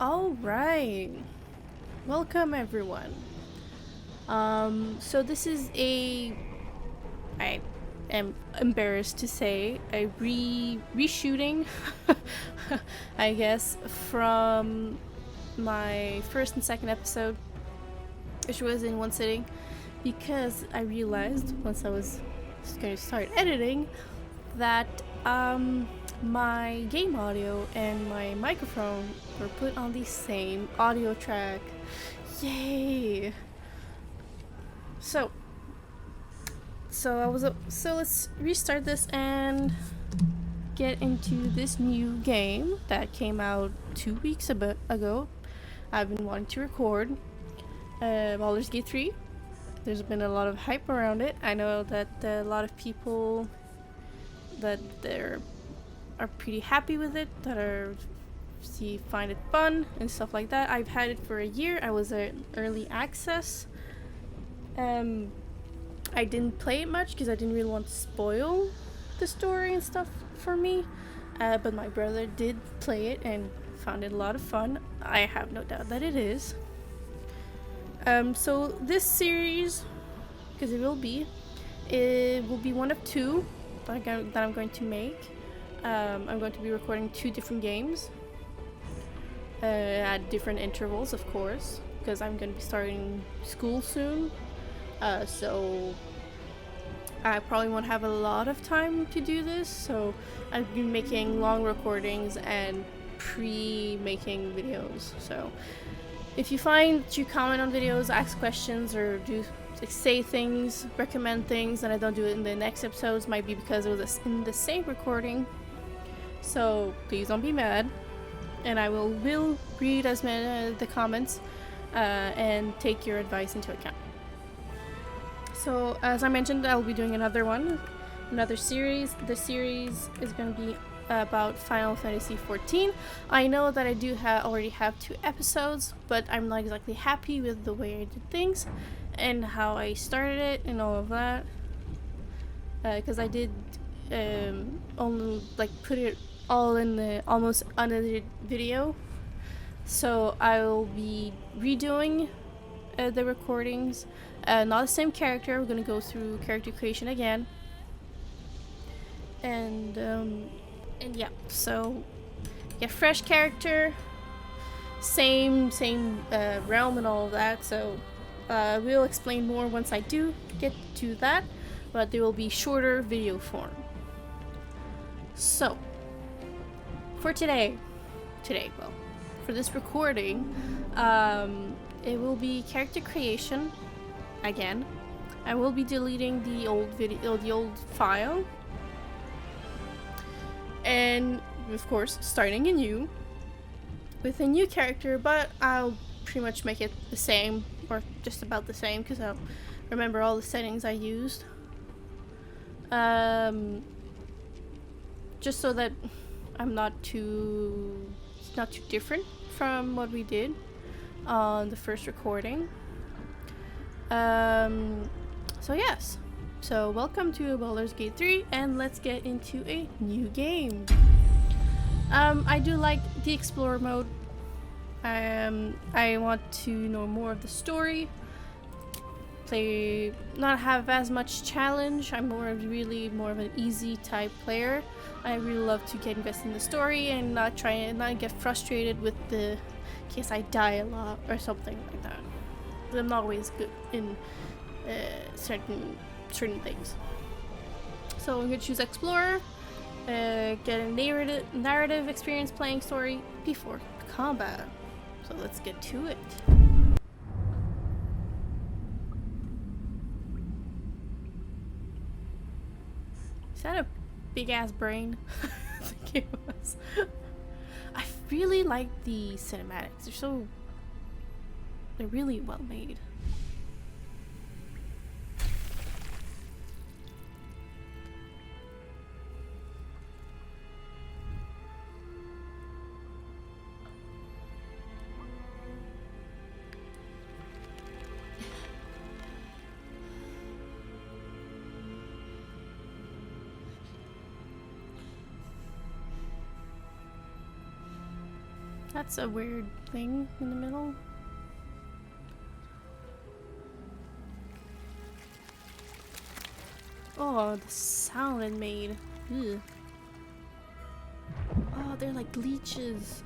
All right. Welcome everyone. So this is I am embarrassed to say a reshooting I guess from my first and second episode, which was in one sitting, because I realized once I was going to start editing that my game audio and my microphone were put on the same audio track. Yay! So, so let's restart this and get into this new game that came out 2 weeks ago. I've been wanting to record Baldur's Gate 3. There's been a lot of hype around it. I know that a lot of people that are pretty happy with it, that find it fun and stuff like that. I've had it for a year. I was in early access. I didn't play it much because I didn't really want to spoil the story and stuff for me. But my brother did play it and found it a lot of fun. I have no doubt that it is. So this series, because it will be one of two that I'm going to make. I'm going to be recording 2 different games at different intervals, of course, because I'm going to be starting school soon. So I probably won't have a lot of time to do this, so I'll be making long recordings and pre-making videos. So if you find that you comment on videos, ask questions, or do say things, recommend things, and I don't do it in the next episodes, might be because it was in the same recording. So please don't be mad, and I will read as many the comments and take your advice into account. So as I mentioned, I'll be doing another series. The series is going to be about Final Fantasy XIV. I know that I do already have 2 episodes, but I'm not exactly happy with the way I did things and how I started it and all of that, because I did only put it all in the almost unedited video. So I'll be redoing the recordings. Not the same character. We're gonna go through character creation again, and yeah. So yeah, fresh character, same realm and all of that. So we'll explain more once I do get to that, but they will be shorter video form. So for today, well, for this recording, it will be character creation. Again, I will be deleting the old file, and of course starting anew with a new character, but I'll pretty much make it the same, or just about the same, because I'll remember all the settings I used, just so that I'm not too different from what we did on the first recording. So yes. So welcome to Baldur's Gate 3, and let's get into a new game. I do like the Explorer mode. I want to know more of the story. Not have as much challenge. I'm more of an easy type player. I really love to get invested in the story and not get frustrated with in case I die a lot or something like that. I'm not always good in certain things. So I'm gonna choose Explorer, get a narrative experience playing story before combat. So let's get to it. Is that a big ass brain? I think it was. I really like the cinematics. They're really well made. That's a weird thing in the middle. Oh, the sound it made. Ugh. Oh, they're like leeches.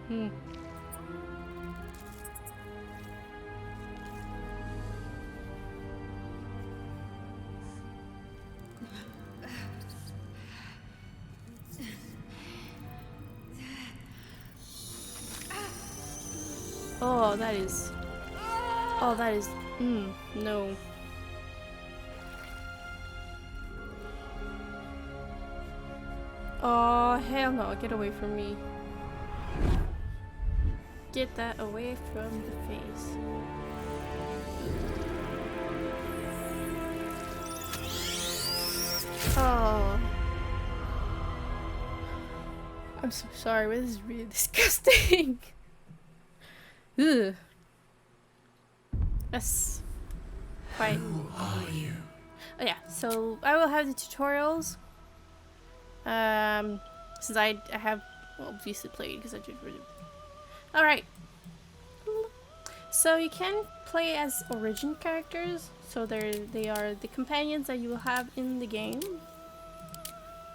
Hmm. Oh, that is. Oh, that is. No. Oh, hell no. Get away from me. Get that away from the face. Oh. I'm so sorry, but this is really disgusting. Ugh. That's quite. Who are you? Oh yeah, so I will have the tutorials. Since I have obviously played because I did really. All right. So you can play as origin characters. So they are the companions that you will have in the game.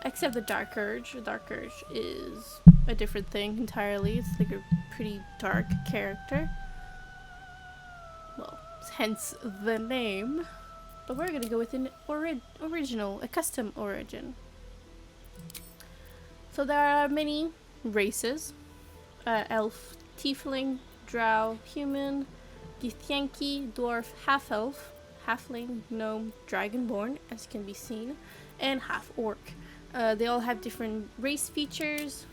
Except the Dark Urge. The Dark Urge is a different thing entirely. It's like a pretty dark character. Well, hence the name. But we're gonna go with an original, a custom origin. So there are many races. Elf, Tiefling, Drow, Human, Githyanki, Dwarf, Half-Elf, Halfling, Gnome, Dragonborn, as can be seen, and Half-Orc. They all have different race features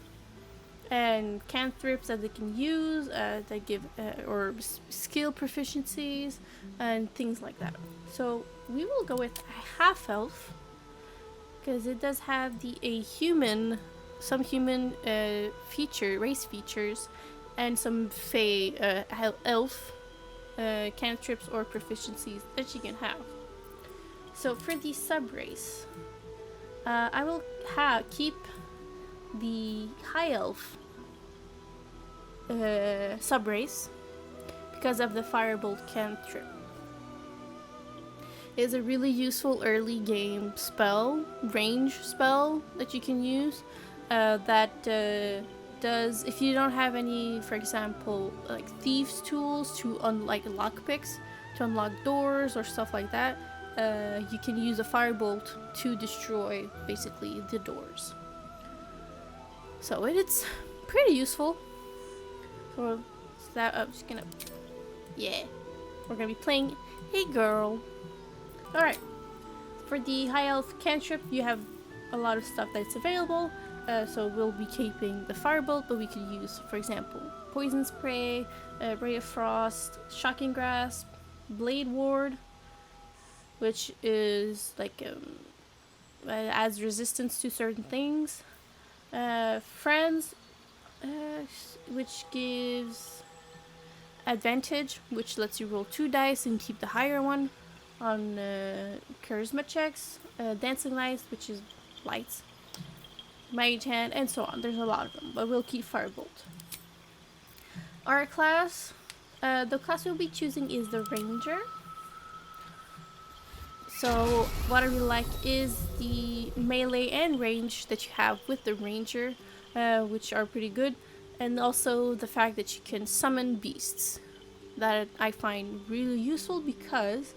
and cantrips that they can use that give or skill proficiencies and things like that. So we will go with half-elf because it does have some human race features and some fey elf cantrips or proficiencies that you can have. So for the sub race, I will keep the high elf sub race because of the firebolt cantrip. It is a really useful early game spell, range spell that you can use. That does, if you don't have any, for example, like thieves' tools to unlock lockpicks, to unlock doors or stuff like that. You can use a firebolt to destroy basically the doors. So it's pretty useful. So that I'm just gonna, yeah, we're gonna be playing a girl. All right, for the high elf cantrip, you have a lot of stuff that's available. So we'll be keeping the firebolt, but we could use, for example, poison spray, ray of frost, shocking grasp, blade ward, which is like adds resistance to certain things. Friends, which gives advantage, which lets you roll 2 dice and keep the higher one on charisma checks. Dancing lights, which is lights. Mage hand, and so on. There's a lot of them, but we'll keep firebolt. Our class, the class we'll be choosing is the ranger. So what I really like is the melee and range that you have with the ranger, which are pretty good, and also the fact that you can summon beasts. That I find really useful because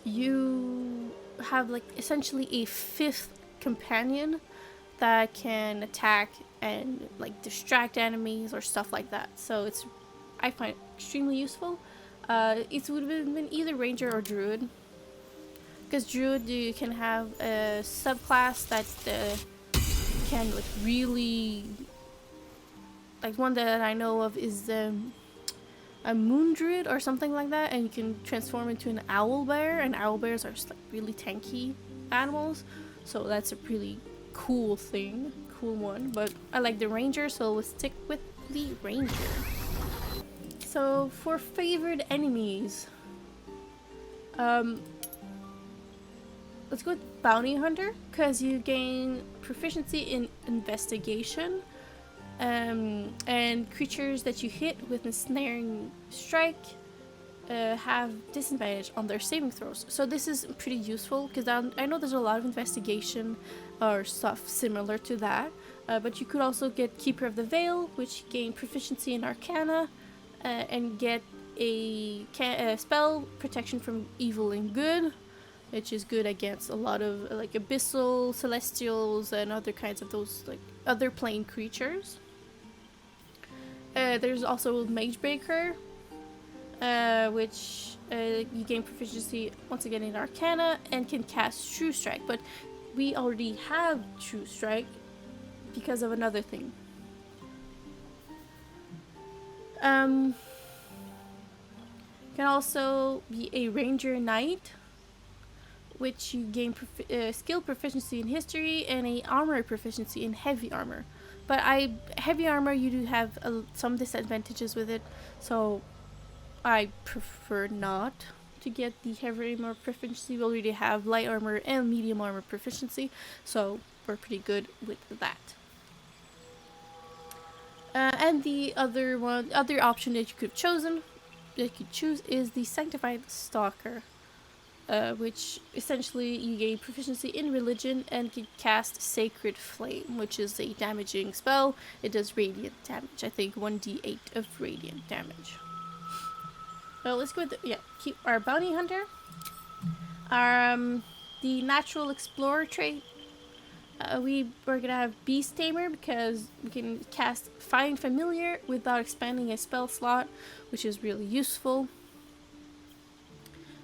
you have like essentially a 5th companion that can attack and like distract enemies or stuff like that. So I find it extremely useful. It would have been either ranger or druid, because druid you can have a subclass that can like really, like one that I know of is a moon druid or something like that, and you can transform into an owl bear, and owl bears are just like really tanky animals. So that's a really cool one. But I like the ranger, so we'll stick with the ranger. So for favored enemies, let's go with Bounty Hunter, because you gain proficiency in investigation, and creatures that you hit with ensnaring strike have disadvantage on their saving throws. So this is pretty useful because I know there's a lot of investigation or stuff similar to that, but you could also get Keeper of the Veil, which gain proficiency in Arcana, and get a spell protection from evil and good, which is good against a lot of like abyssal, celestials, and other kinds of those like other plane creatures. There's also Magebreaker, which you gain proficiency once again in Arcana and can cast True Strike. But we already have True Strike because of another thing. Can also be a Ranger Knight, which you gain skill proficiency in history and a armor proficiency in heavy armor. But heavy armor, you do have some disadvantages with it, so I prefer not to get the heavy armor proficiency. We already have light armor and medium armor proficiency, so we're pretty good with that. And the other option that you could have chosen, that you could choose, is the Sanctified Stalker, which essentially you gain proficiency in religion and can cast Sacred Flame, which is a damaging spell. It does radiant damage. I think 1d8 of radiant damage. So let's go with keep our Bounty Hunter. The Natural Explorer trait. We're gonna have Beast Tamer because we can cast Find Familiar without expanding a spell slot, which is really useful.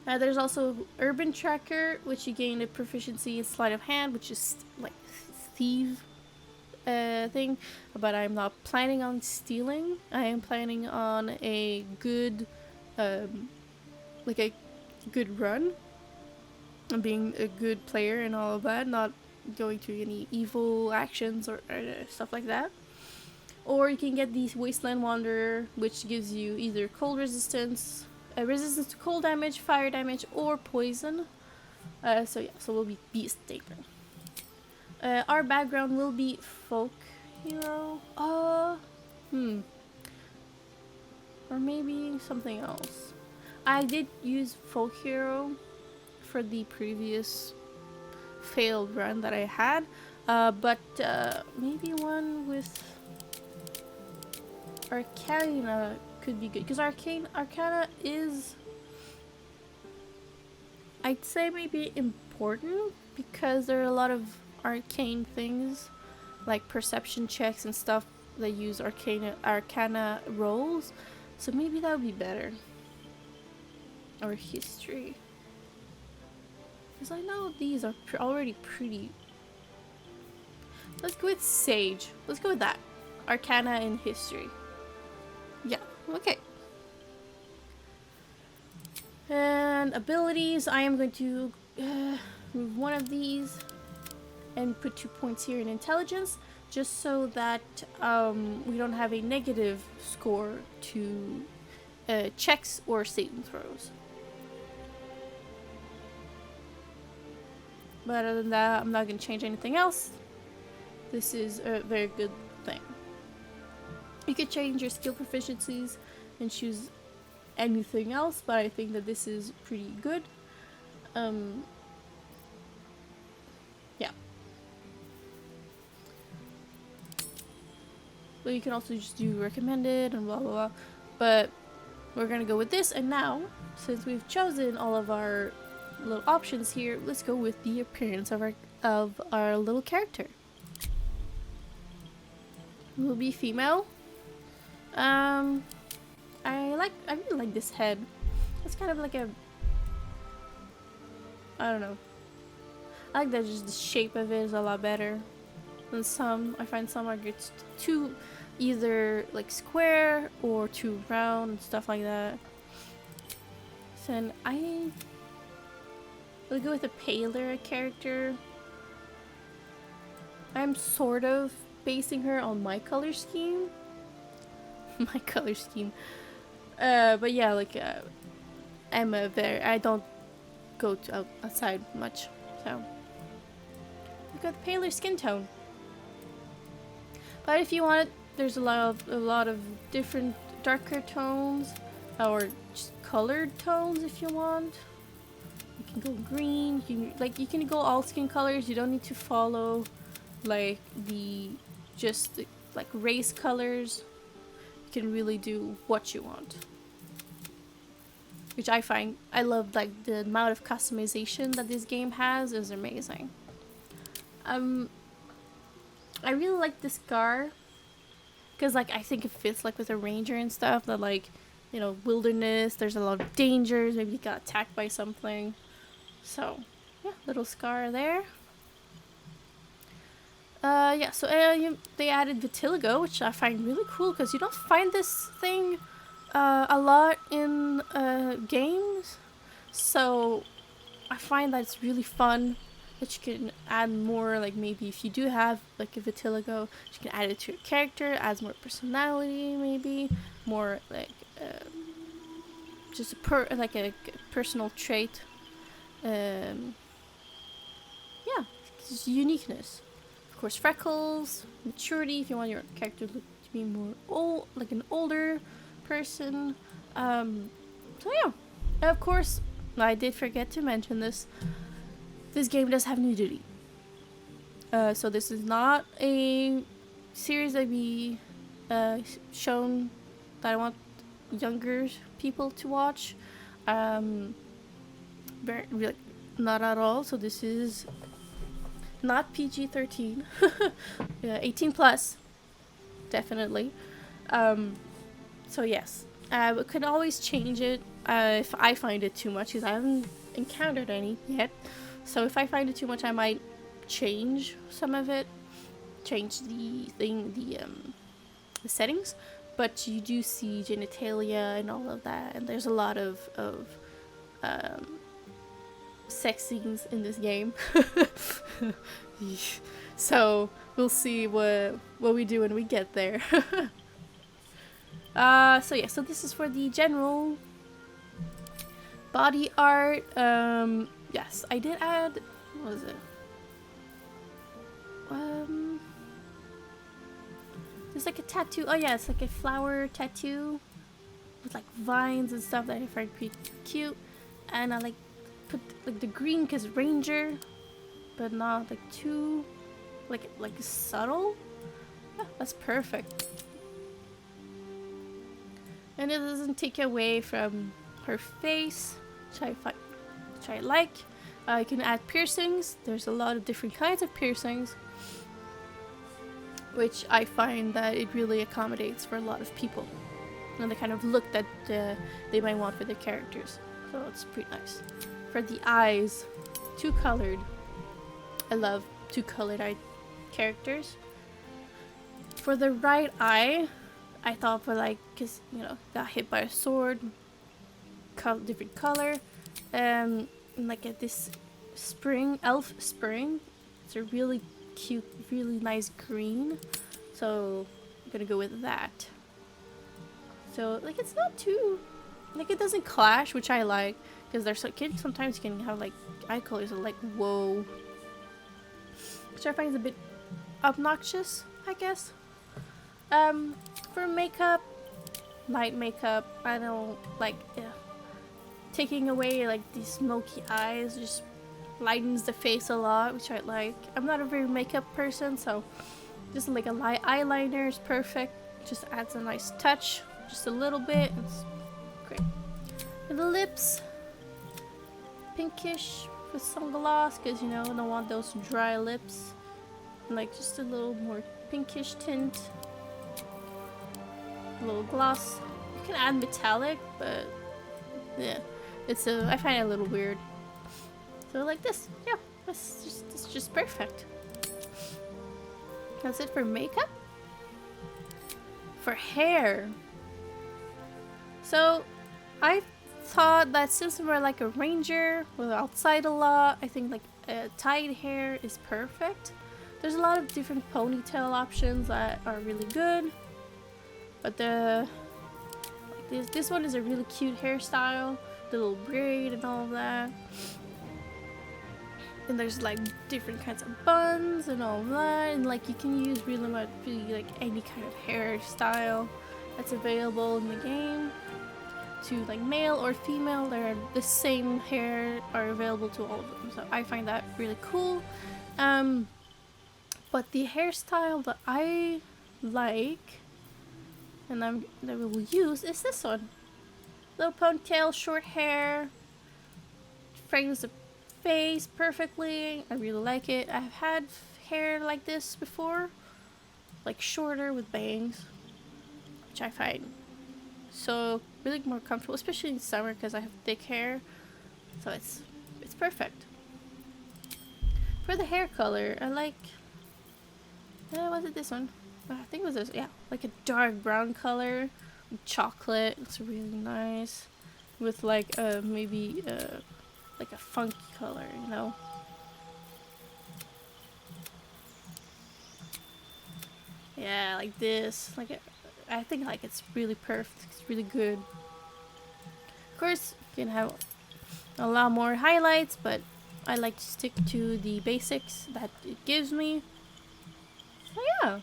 There's also Urban Tracker, which you gain a proficiency in Sleight of Hand, which is like thief thing, but I'm not planning on stealing. I am planning on a good, like a good run, and being a good player and all of that, not going through any evil actions or stuff like that. Or you can get the Wasteland Wanderer, which gives you either cold resistance, resistance to cold damage, fire damage, or poison. So we'll be Beast Tamer. Our background will be folk hero. Or maybe something else. I did use folk hero for the previous failed run that I had, but maybe one with Arcana could be good, because Arcana is, I'd say, maybe important, because there are a lot of arcane things like perception checks and stuff that use Arcana rolls, so maybe that would be better. Or history, because I know these are already pretty. Let's go with Sage. Let's go with that. Arcana and history. Yeah, okay. And abilities, I am going to move one of these and put 2 points here in intelligence, just so that we don't have a negative score to checks or saving throws. But other than that, I'm not going to change anything else. This is a very good thing. You could change your skill proficiencies and choose anything else, but I think that this is pretty good. Yeah. But you can also just do recommended and blah blah blah. But we're gonna go with this, and now, since we've chosen all of our little options here, let's go with the appearance of our little character. Will be female. I really like this head. It's kind of like a, I don't know. I like that just the shape of it is a lot better than some. I find some are too either like square or too round and stuff like that. So we'll go with a paler character. I'm sort of basing her on my color scheme. My color scheme. But yeah, like I don't go outside much, So you've got the paler skin tone. But if you want it, there's a lot of different darker tones or just colored tones if you want. You can go green. You can go all skin colors. You don't need to follow like like race colors. You can really do what you want, which I find I love. Like the amount of customization that this game has is amazing. I really like this scar because like I think it fits like with a ranger and stuff. That like, you know, wilderness. There's a lot of dangers. Maybe you got attacked by something. So yeah, little scar there. Yeah, so they added vitiligo, which I find really cool because you don't find this thing a lot in games. So I find that it's really fun that you can add more, like maybe if you do have like a vitiligo, you can add it to your character, adds more personality, maybe more like just a personal trait. Yeah, just uniqueness. Of course, freckles, maturity. If you want your character to be more old, like an older person. So yeah, and of course, I did forget to mention this. This game does have nudity. So this is not a series that be shown that I want younger people to watch. Really, not at all. So this is not PG-13. Yeah, 18 plus, definitely. So yes, we could always change it if I find it too much, because I haven't encountered any yet. So if I find it too much, I might change some of it, change the settings. But you do see genitalia and all of that, and there's a lot of sex scenes in this game. So we'll see what we do when we get there. So yeah, so this is for the general body art. Yes, I did add, what was it? There's like a tattoo. Oh yeah, it's like a flower tattoo with like vines and stuff that I find pretty cute. And I like put like the green because ranger, but not like too like subtle. Yeah, that's perfect. And it doesn't take away from her face, which I like. You can add piercings. There's a lot of different kinds of piercings, which I find that it really accommodates for a lot of people and the kind of look that they might want for their characters. So it's pretty nice. For the eyes, two-colored. I love two-colored eye characters. For the right eye, I thought for like, cause you know, got hit by a sword, different color, and like at this elf spring. It's a really cute, really nice green. So I'm gonna go with that. So like it's not too, like it doesn't clash, which I like, because there's like sometimes you can have like eye colors that are like whoa, which I find is a bit obnoxious, I guess. For makeup, light makeup, I don't like taking away like these smoky eyes, just lightens the face a lot, which I like. I'm not a very makeup person, so just like a light eyeliner is perfect. Just adds a nice touch, just a little bit. It's great. And the lips, pinkish with some gloss, because you know I don't want those dry lips. And, like just a little more pinkish tint. A little gloss. You can add metallic, but yeah, I find it a little weird. So like this, yeah, it's just perfect. That's it for makeup. For hair, so I thought that since we're like a ranger, we're outside a lot, I think like tied hair is perfect. There's a lot of different ponytail options that are really good, but this one is a really cute hairstyle, the little braid and all of that. And there's like different kinds of buns and all that, and like you can use really much like any kind of hairstyle that's available in the game. To like male or female, they're the same hair are available to all of them. So I find that really cool. But the hairstyle that I like and that we will use is this one. Little ponytail, short hair, frames the face perfectly. I really like it. I've had hair like this before, like shorter with bangs, which I find so really more comfortable, especially in summer because I have thick hair. So it's perfect. For the hair color, I like. Was it this one? I think it was this. Yeah, like a dark brown color, chocolate. It's really nice, with like maybe like a funky color, you know. Yeah, like this. Like I think like it's really perfect. It's really good. Of course, you can have a lot more highlights, but I like to stick to the basics that it gives me. So yeah,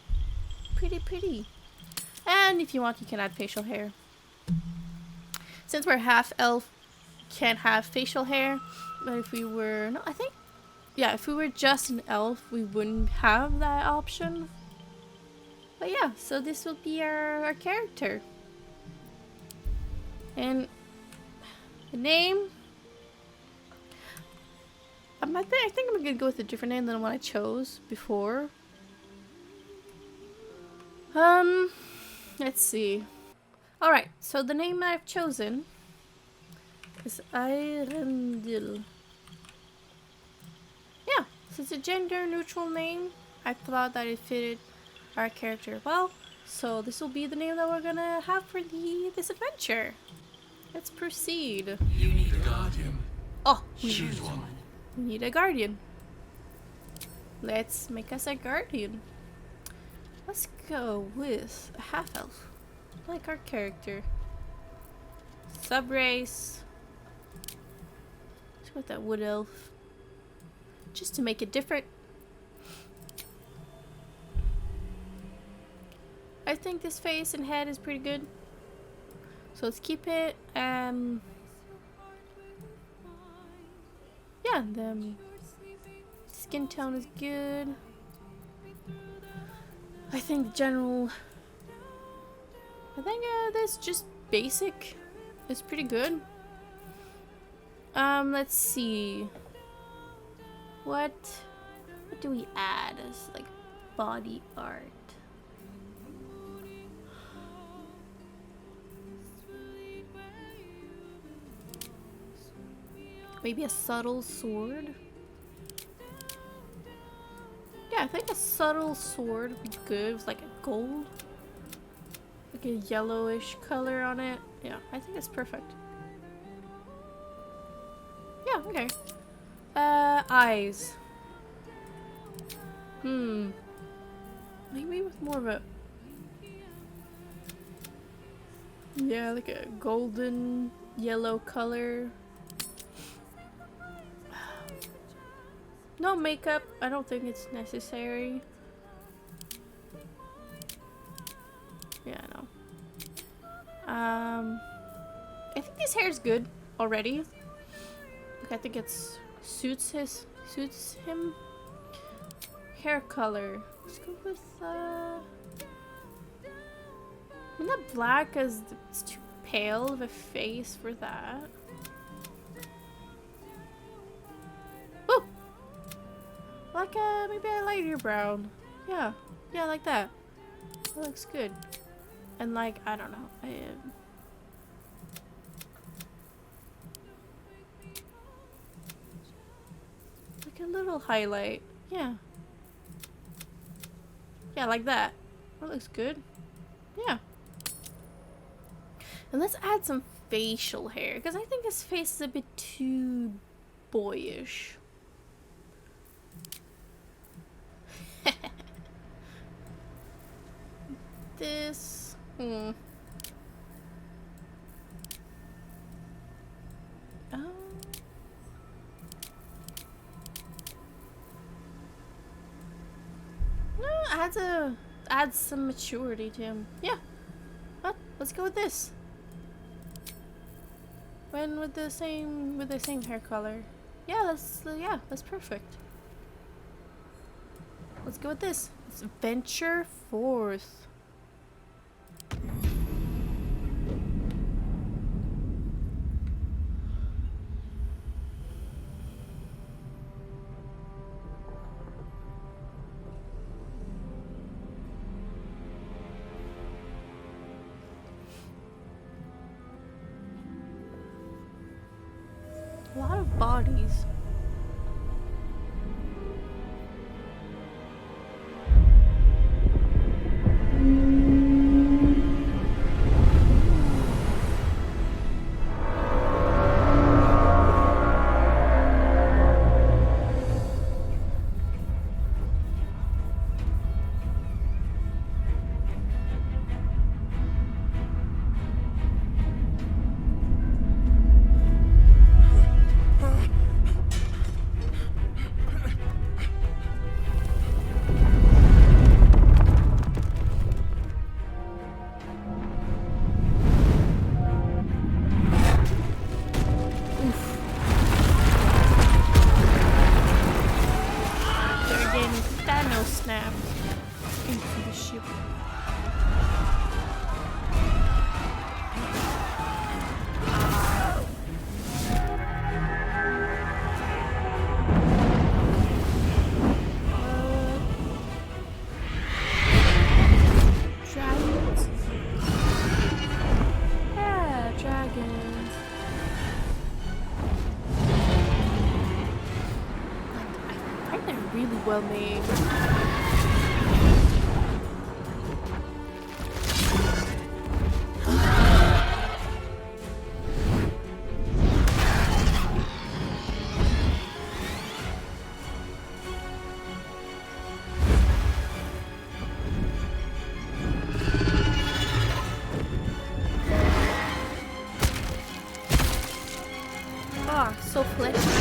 pretty. And if you want, you can add facial hair. Since we're half elf, can't have facial hair. But if we were, no, I think, yeah, if we were just an elf, we wouldn't have that option. But yeah, so this will be our character. And the name, I think I'm gonna go with a different name than the one I chose before. Let's see. Alright, so the name I've chosen is Eirendil. Yeah, so it's a gender neutral name. I thought that it fitted our character well, so this will be the name that we're gonna have for this adventure. Let's proceed. You need a guardian. Oh, Choose one. We need a guardian. Let's make us a guardian. Let's go with a half elf, like our character. Subrace. Let's go with that wood elf, just to make it different. I think this face and head is pretty good, so let's keep it. Yeah, the skin tone is good. I think this just basic is pretty good. Let's see. What do we add as like body art? Maybe a subtle sword? Yeah, I think a subtle sword would be good with like a gold, like a yellowish color on it. Yeah, I think that's perfect. Yeah, okay. Eyes. Maybe with more of a, yeah, like a golden yellow color. No makeup, I don't think it's necessary. Yeah, no. I think this hair is good already. Like, I think it's suits him. Hair color. Let's go with not black, because it's too pale of a face for that. Oh, like maybe a lighter brown. Yeah, like that. That looks good. And like, I don't know. Like a little highlight. Yeah. Yeah, like that. That looks good. Yeah. And let's add some facial hair, because I think his face is a bit too boyish. This. Oh. adds some maturity to him. Yeah. Well, let's go with this. When with the same hair color. Yeah, that's perfect. Let's go with this. Let's venture forth. A lot of bodies. Snap into the ship. Dragons. Yeah, dragons. I think they're really well made. So flexible.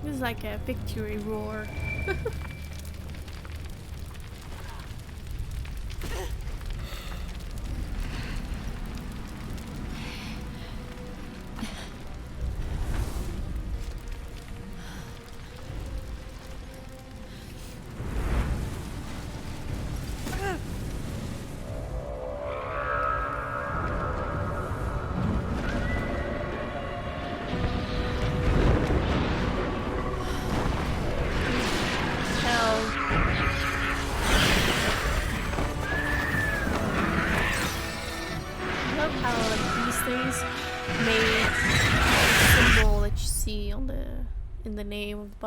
This is like a victory roar. In the name of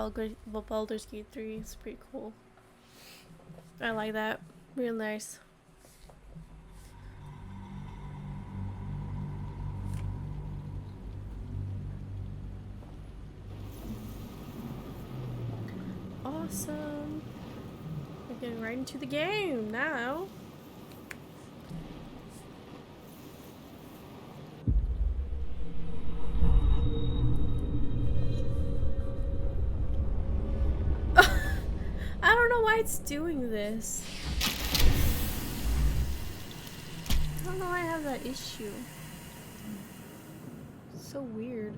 Baldur's Gate 3. It's pretty cool. I like that. Real nice. Awesome. We're getting right into the game now. It's doing this. I don't know why I have that issue. So weird.